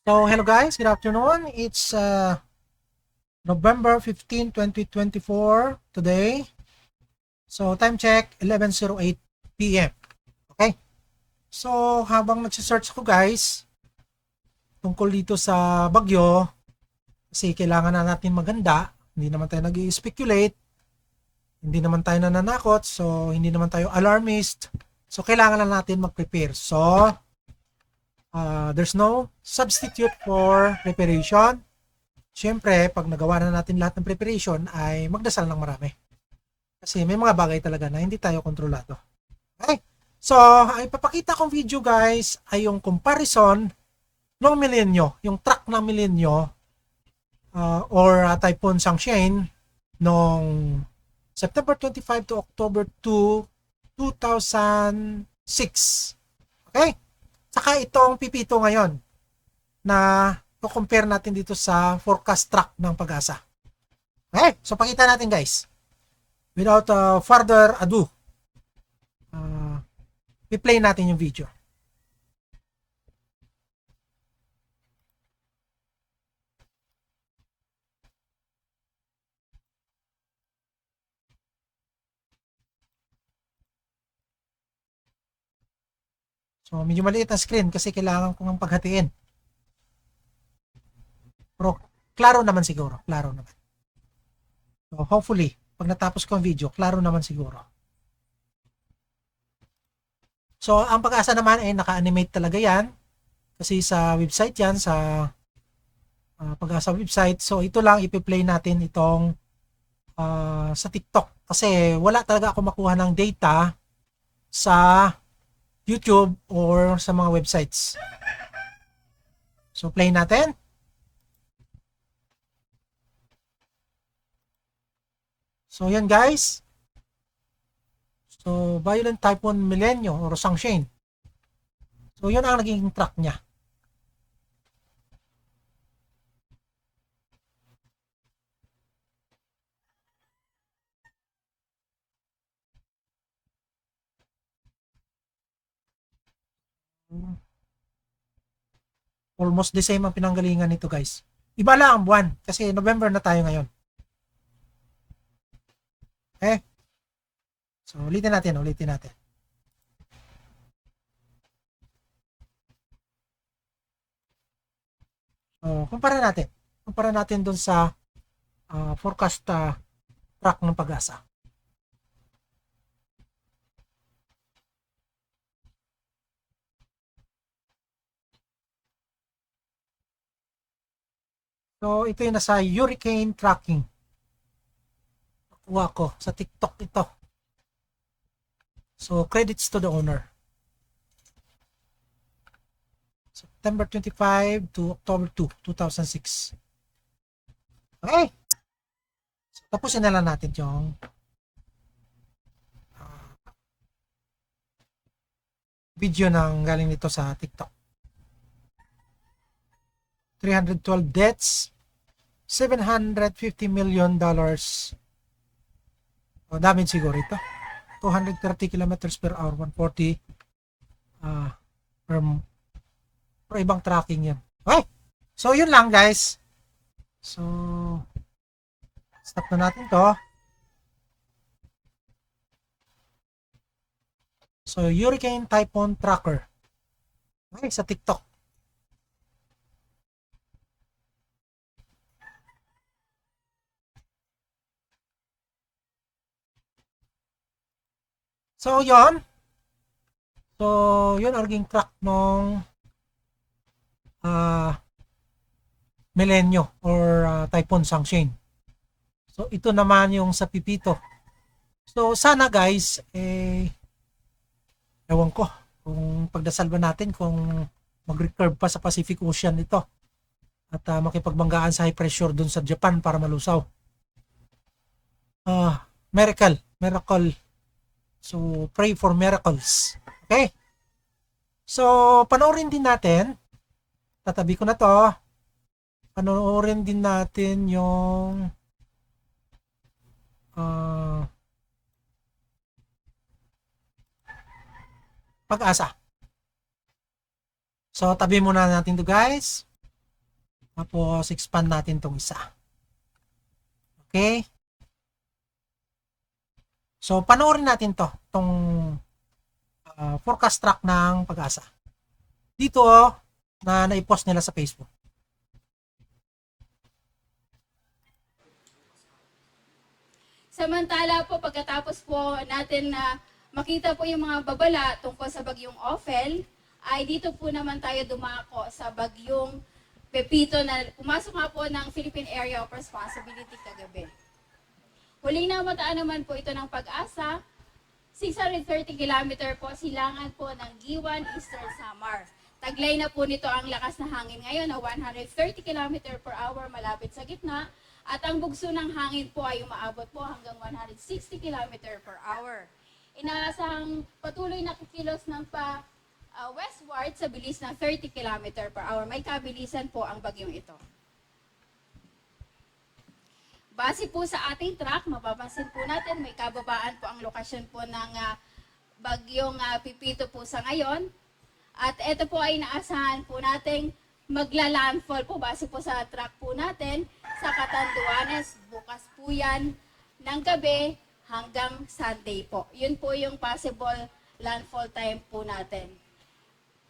So, hello guys, good afternoon. It's November 15, 2024 today. So, time check, 11:08 p.m. Okay? So, habang nagsisearch ko guys, tungkol dito sa bagyo, kasi kailangan na natin maganda, hindi naman tayo nag-i-speculate, hindi naman tayo nananakot, so hindi naman tayo alarmist. So, kailangan na natin mag-prepare. So, there's no substitute for preparation. Siyempre, pag nagawa na natin lahat ng preparation, ay magdasal ng marami. Kasi may mga bagay talaga na hindi tayo kontrolado. Okay? So, ang ipapakita kong video guys ay yung comparison ng milenyo, yung track ng milenyo or Typhoon Sangshen noong September 25 to October 2, 2006. Okay? Saka itong pipito ngayon na compare natin dito sa forecast track ng Pag-asa. Okay, so pakita natin guys. Without further ado, i-play natin yung video. So medyo maliit ang screen kasi kailangan kong paghatiin. Pero klaro naman siguro, klaro naman. So hopefully, pag natapos ko ang video, klaro naman siguro. So ang Pag-asa naman ay naka-animate talaga yan. Kasi sa website yan, sa Pag-asa website. So ito lang ipi-play natin itong sa TikTok. Kasi wala talaga ako makuha ng data sa YouTube or sa mga websites. So play natin. So yan guys. So Violent Typhoon Milenyo or Sangshen. So yun ang naging track niya. Almost the same ang pinanggalingan nito guys. Iba lang ang buwan kasi November na tayo ngayon. Okay? So ulitin natin. So kumpara natin doon sa forecast track ng Pag-asa. So ito yung nasa hurricane tracking. Nakuha ko sa TikTok ito. So credits to the owner. September 25 to October 2, 2006. Okay. So, tapusin na lang natin yung video ng galing nito sa TikTok. 312 deaths, $750 million. O, damage siguro ito. 230 kilometers per hour, 140 per ibang tracking yan. Okay. So, yun lang guys. So, stop na natin to. So, Hurricane Typhoon Tracker. Okay, sa TikTok. So, yun. So, yun ang naging track nung Milenyo or Typhoon Sangshen. So, ito naman yung sa Pipito. So, sana guys, ewan ko, kung pagdasal ba natin kung mag-recurve pa sa Pacific Ocean ito at makipagbanggaan sa high pressure dun sa Japan para malusaw. Miracle. So, pray for miracles. Okay? So, panoorin din natin. Tatabi ko na to. Panoorin din natin yung Pag-asa. So, tabi muna natin to guys. Tapos, expand natin tong isa. Okay? So, panoorin natin tong forecast track ng Pag-asa. Dito, na naipost nila sa Facebook. Samantala po, pagkatapos po natin na makita po yung mga babala tungkol sa bagyong Ophel, ay dito po naman tayo dumako sa bagyong Pepito na pumasok nga po ng Philippine Area of Responsibility kagabi. Huling namataan naman po ito ng Pag-asa, 630 km po silangan po ng Giwan, Eastern Samar. Taglay na po nito ang lakas na hangin ngayon na 130 km per hour malapit sa gitna. At ang bugso ng hangin po ay umaabot po hanggang 160 km per hour. Inaasahang patuloy na kikilos ng westward sa bilis ng 30 km per hour. May kabilisan po ang bagyong ito. Base po sa ating track, mapapansin po natin may kababaan po ang lokasyon po ng bagyong Pipito po sa ngayon. At ito po ay inaasahan po nating magla-landfall po base po sa track po natin sa Catanduanes. Bukas po yan ng gabi hanggang Sunday po. Yun po yung possible landfall time po natin.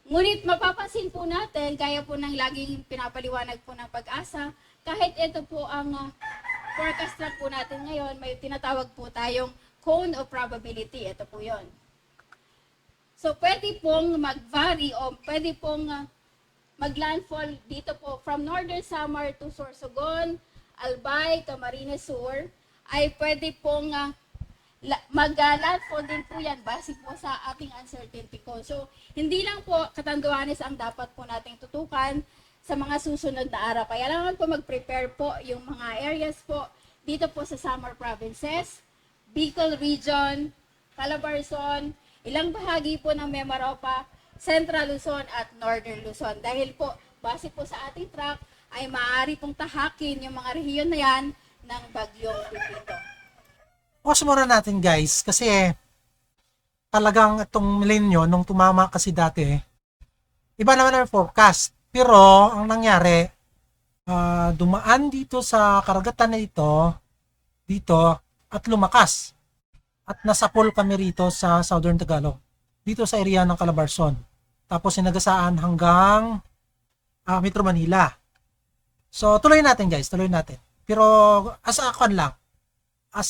Ngunit mapapansin po natin, gaya po ng laging pinapaliwanag po ng Pag-asa, kahit ito po ang forecast track po natin ngayon, may tinatawag po tayong cone of probability. Ito po yun. So pwede pong mag-vary o pwede pong mag-landfall dito po from Northern Samar to Sorsogon, Albay, Camarines Sur, ay pwede pong mag-landfall din po yan base po sa ating uncertainty ko. So, hindi lang po Catanduanes ang dapat po nating tutukan sa mga susunod na araw. Kaya lang po mag-prepare po yung mga areas po dito po sa Samar Provinces, Bicol Region, Calabarzon, ilang bahagi po ng Mimaropa, Central Luzon at Northern Luzon. Dahil po, base po sa ating track, ay maaari pong tahakin yung mga rehiyon na yan ng bagyong Pipito. Pause muna natin guys, kasi talagang itong milenyo, nung tumama kasi dati, iba naman ang forecast. Pero, ang nangyari, dumaan dito sa karagatan na dito, at lumakas. At nasapol kami rito sa Southern Tagalog. Dito sa area ng Calabarzon. Tapos sinagasaan hanggang Metro Manila. So, tuloy natin guys, tuloy natin. Pero, as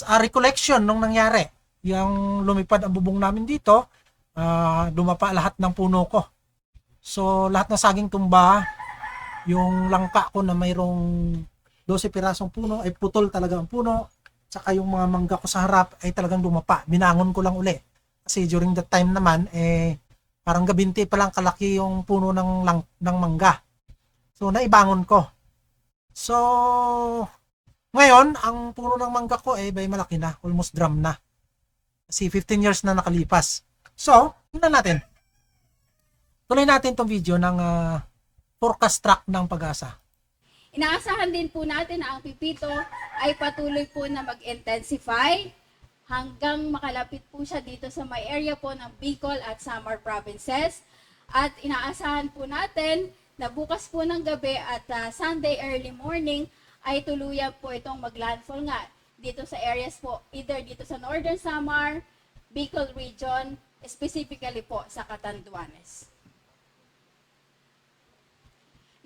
a recollection nung nangyari, yung lumipad ang bubong namin dito, dumapa lahat ng puno ko. So, lahat ng saging tumba, yung langka ko na mayroong 12 pirasong puno, ay putol talaga ang puno. Tsaka yung mga mangga ko sa harap ay talagang dumapa. Binangon ko lang uli. Kasi during that time naman, parang gabinti pa lang kalaki yung puno ng mangga. So, naibangon ko. So, ngayon, ang puno ng mangga ko ay malaki na. Almost drum na. Kasi 15 years na nakalipas. So, tingnan natin. Tuloy natin tong video ng forecast track ng Pag-asa. Inaasahan din po natin na ang Pipito ay patuloy po na mag-intensify hanggang makalapit po siya dito sa may area po ng Bicol at Samar Provinces. At inaasahan po natin na bukas po ng gabi at Sunday early morning ay tuluyan po itong maglandfall nga dito sa areas po, either dito sa Northern Samar, Bicol Region, specifically po sa Catanduanes.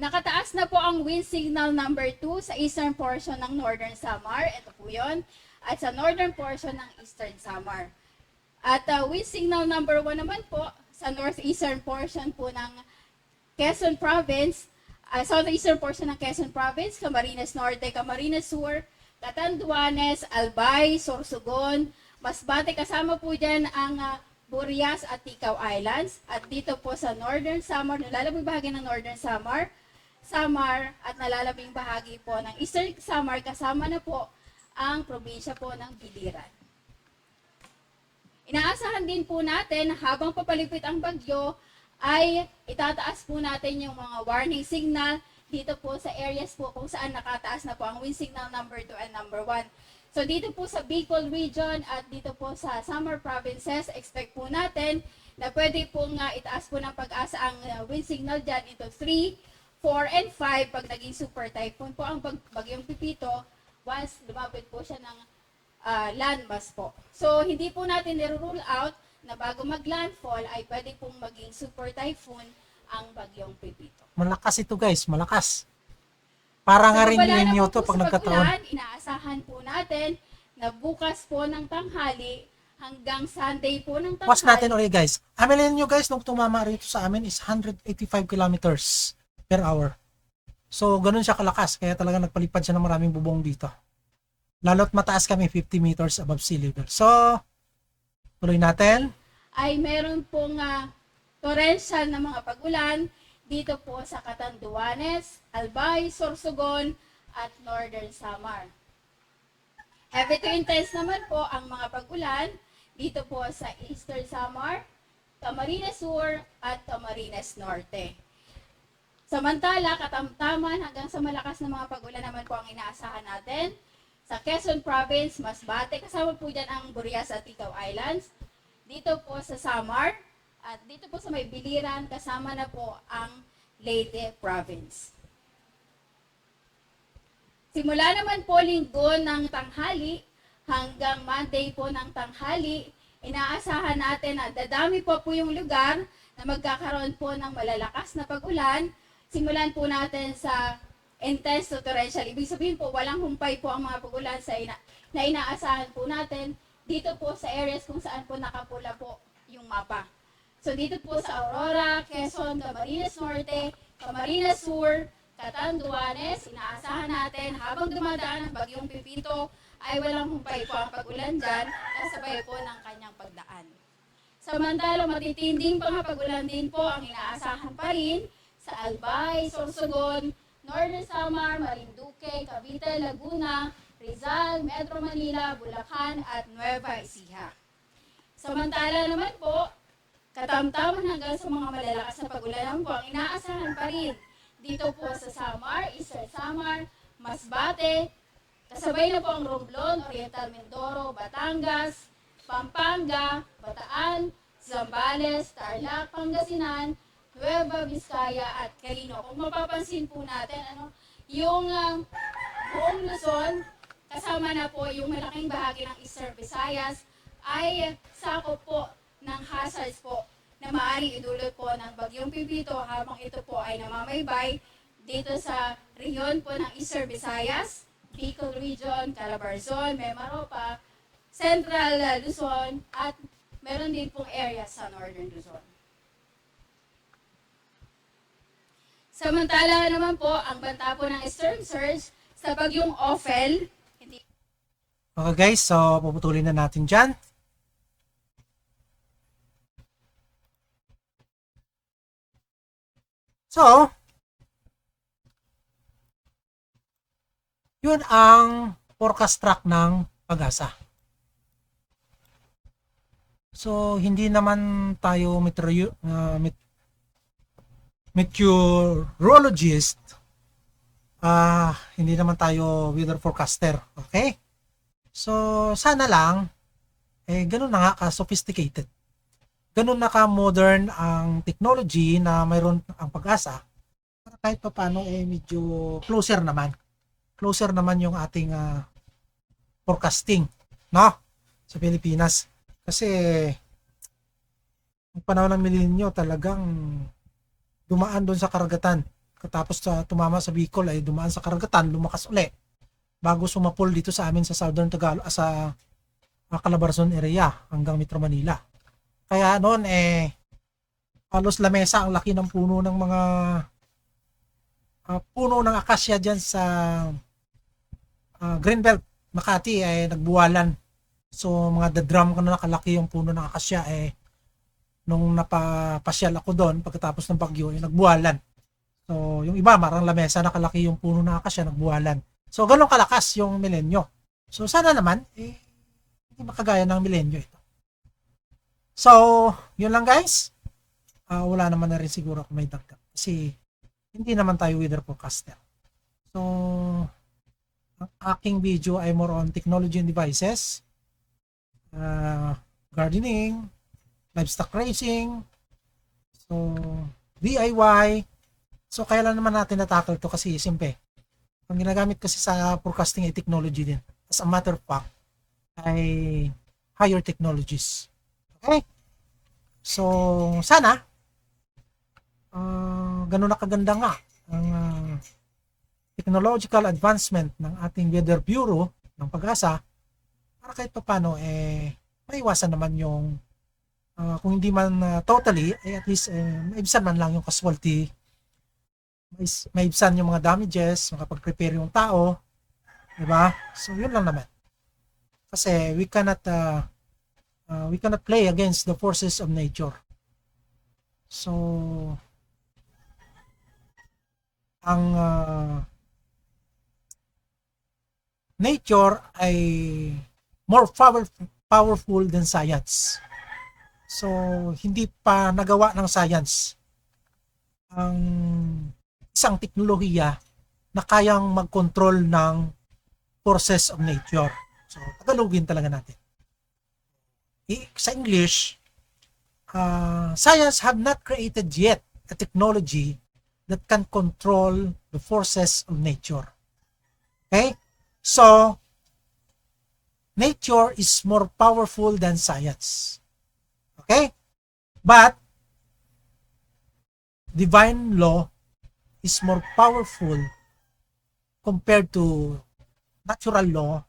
Nakataas na po ang wind signal number 2 sa eastern portion ng Northern Samar. Ito po yun. At sa northern portion ng Eastern Samar. At wind signal number 1 naman po sa northeastern portion po ng Quezon Province, southeastern portion ng Quezon Province, Camarines Norte, Camarines Sur, Catanduanes, Albay, Sorsogon, Masbate, kasama po dyan ang Burias at Ticao Islands. At dito po sa Northern Samar, nalalabing bahagi ng Northern Samar, at nalalabing bahagi po ng Eastern Samar, kasama na po ang probinsya po ng Biliran. Inaasahan din po natin habang papalipit ang bagyo ay itataas po natin yung mga warning signal dito po sa areas po kung saan nakataas na po ang wind signal number 2 and number 1. So dito po sa Bicol Region at dito po sa Samar Provinces, expect po natin na pwede pong itaas po ng Pag-asa ang wind signal dyan into 3, 4 and 5, pag naging super typhoon po ang bagyong Pipito, once lumapit po siya ng landmass po. So, hindi po natin nirule out na bago mag-landfall ay pwede pong maging super typhoon ang bagyong Pipito. Malakas ito guys, malakas. Para nga rin ninyo to pag nagkataon. Inaasahan po natin na bukas po ng tanghali hanggang Sunday po ng tanghali. Pause natin ulit guys. Aminin nyo guys, nung tumama rito sa amin is 185 kilometers per hour. So, ganun siya kalakas. Kaya talaga nagpalipad siya ng maraming bubong dito. Lalo't mataas kami, 50 meters above sea level. So, tuloy natin. Ay meron pong torrential na mga pagulan dito po sa Catanduanes, Albay, Sorsogon, at Northern Samar. Heavy to intense naman po ang mga pagulan dito po sa Eastern Samar, Camarines Sur, at Camarines Norte. Samantala, katamtaman hanggang sa malakas na mga pagulan naman po ang inaasahan natin. Sa Quezon Province, Masbate, kasama po dyan ang Burias at Icao Islands. Dito po sa Samar, at dito po sa may Biliran, kasama na po ang Leyte Province. Simula naman po linggo ng tanghali hanggang Monday po ng tanghali, inaasahan natin na dadami po yung lugar na magkakaroon po ng malalakas na pagulan. Simulan po natin sa intense to torrential. Ibig sabihin po, walang humpay po ang mga pagulan na inaasahan po natin dito po sa areas kung saan po nakapula po yung mapa. So dito po sa Aurora, Quezon, Camarines Norte, Camarines Sur, Catanduanes, inaasahan natin habang dumadaan ang bagyong Pipito ay walang humpay po ang pagulan dyan kasabay po ng kanyang pagdaan. Samantala, matitinding mga pagulan din po ang inaasahan pa rin sa Albay, Sorsogon, Northern Samar, Marinduque, Cavite, Laguna, Rizal, Metro Manila, Bulacan, at Nueva Ecija. Samantala naman po, katamtaman hanggang sa mga malalakas na pagulan naman po ang inaasahan pa rin dito po sa Samar, Eastern Samar, Masbate, kasabay na po ang Romblon, Oriental Mindoro, Batangas, Pampanga, Bataan, Zambales, Tarlac, Pangasinan, Nueva Vizcaya at Quirino. Kung mapapansin po natin, yung buong Luzon, kasama na po yung malaking bahagi ng Eastern Visayas, ay sakop po ng hazards po na maaaring idulot po ng bagyong Pipito habang ito po ay namamaybay dito sa rehiyon po ng Eastern Visayas, Bicol Region, Calabarzon, Mimaropa, Central Luzon, at meron din pong area sa Northern Luzon. Samantala naman po, ang banta po ng storm surge sa bagyong Ophel. Okay guys, so puputulin na natin dyan. So, yun ang forecast track ng Pag-asa. So, hindi naman tayo meteorologist, hindi naman tayo weather forecaster, okay? So, sana lang, ganun na nga ka-sophisticated. Ganun na ka-modern ang technology na mayroon ang Pag-asa. Para kahit pa paano, medyo closer naman yung ating forecasting, no? Sa Pilipinas. Kasi, ang panahon ng milenyo talagang dumaan doon sa karagatan. Katapos tumama sa Bicol ay dumaan sa karagatan, lumakas uli bago sumapol dito sa amin sa Southern Tagalog, sa Calabarzon area hanggang Metro Manila. Kaya noon halos lamesa ang laki ng puno ng mga puno ng akasya diyan sa Greenbelt, Makati ay nagbuwalan. So mga dadrum ka na nakalaki yung puno ng akasya nung napapasyal ako doon pagkatapos ng bagyo ay nagbuwalan. So yung iba marang lamesa nakalaki yung puno ng akasya nagbuwalan. So ganun kalakas yung milenyo. So sana naman hindi makagaya ng milenyo ito. So yun lang guys. Wala naman na rin siguro kung may dagdag kasi hindi naman tayo weather forecaster. So ang aking video ay more on technology and devices, gardening, livestock raising, so DIY, So, kaya lang naman natin na-tackle to kasi simple. Ang ginagamit kasi sa forecasting ay technology din. As a matter of fact, ay higher technologies. Okay? So, sana, ganun na kaganda nga ang technological advancement ng ating Weather Bureau ng Pag-asa para kahit papano maiwasan naman yung kung hindi man totally at least maibsan man lang yung casualty, maibsan yung mga damages, makapag-prepare yung tao, di ba? So yun lang naman, kasi we cannot play against the forces of nature. So ang nature ay more powerful than science. So, hindi pa nagawa ng science ang isang teknolohiya na kayang mag-control ng forces of nature. So, Tagalogin talaga natin. Sa English, science have not created yet a technology that can control the forces of nature. Okay? So, nature is more powerful than science. Okay? But, divine law is more powerful compared to natural law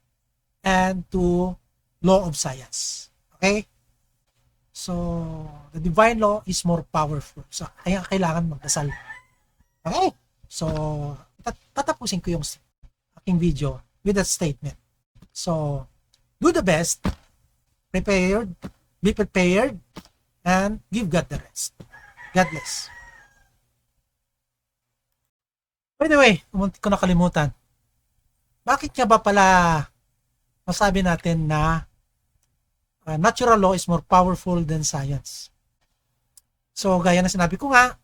and to law of science. Okay? So, the divine law is more powerful. So, kaya kailangan magdasal. Okay? So, tatapusin ko yung aking video with that statement. So, do the best, be prepared, and give God the rest. God bless. By the way, muntik ko nakalimutan. Bakit nga ba pala masabi natin na natural law is more powerful than science? So, gaya na sinabi ko nga,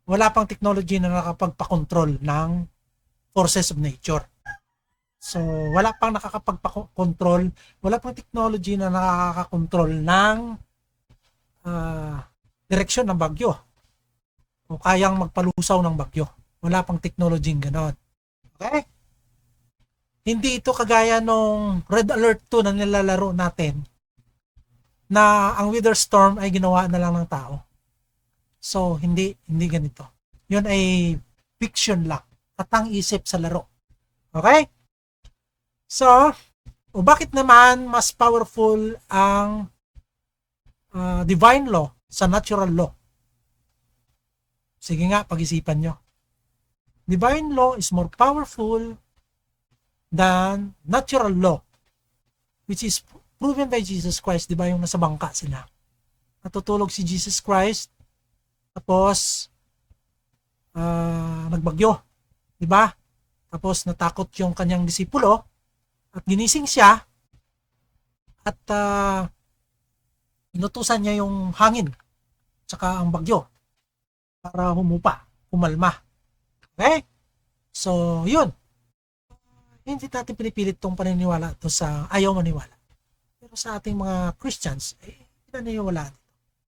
wala pang technology na nakapagpakontrol ng forces of nature. So, wala pang nakakapagpakontrol, wala pang technology na nakakakontrol ng direksyon ng bagyo o kayang magpalusaw ng bagyo. Wala pang technology ganon. Okay? Hindi ito kagaya nung Red Alert 2 na nilalaro natin na ang weather storm ay ginawa na lang ng tao. So, hindi ganito. Yun ay fiction lang. Katang-isip sa laro. Okay? So, bakit naman mas powerful ang divine law sa natural law? Sige nga, pag-isipan nyo. Divine law is more powerful than natural law, which is proven by Jesus Christ. Di ba yung nasa bangka sila? Natutulog si Jesus Christ, tapos nagbagyo. Di ba? Tapos natakot yung kanyang disipulo, at ginising siya, at inutusan niya yung hangin, tsaka ang bagyo, para pumalma. Okay? So, yun. Hindi natin pinipilit tong paniniwala to sa ayaw maniwala. Pero sa ating mga Christians, pinaniniwala dito.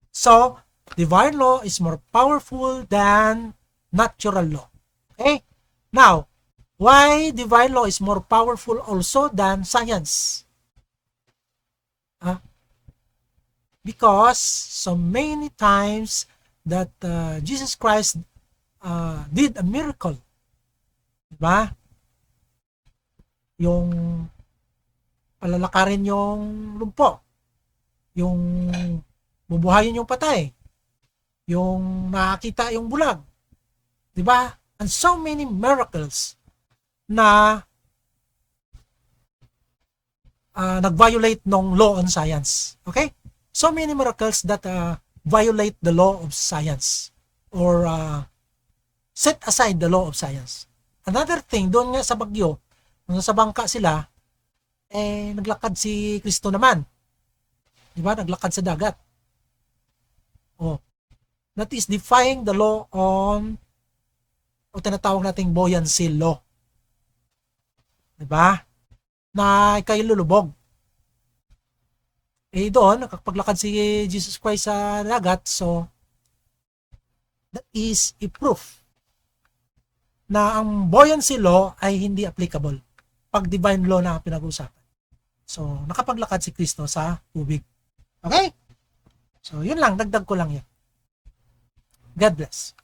So, divine law is more powerful than natural law. Okay? Now, why divine law is more powerful also than science? Because so many times that Jesus Christ did a miracle. Diba? Yung palalakarin yung lumpo, yung bubuhayin yung patay, yung nakakita yung bulag. Diba? And so many miracles na nag-violate ng law on science. Okay? So many miracles that violate the law of science or set aside the law of science. Another thing, doon nga sa bagyo, nung sa bangka sila, naglakad si Kristo naman. Diba? Naglakad sa dagat. Oh. That is defying the law on o tinatawag nating buoyancy law. Diba? Na ikay lulubog. Doon, nakapaglakad si Jesus Christ sa dagat, so that is a proof na ang buoyancy law ay hindi applicable pag divine law na pinag-uusapan. So, nakapaglakad si Kristo sa tubig. Okay? So, yun lang. Dagdag ko lang yun. God bless.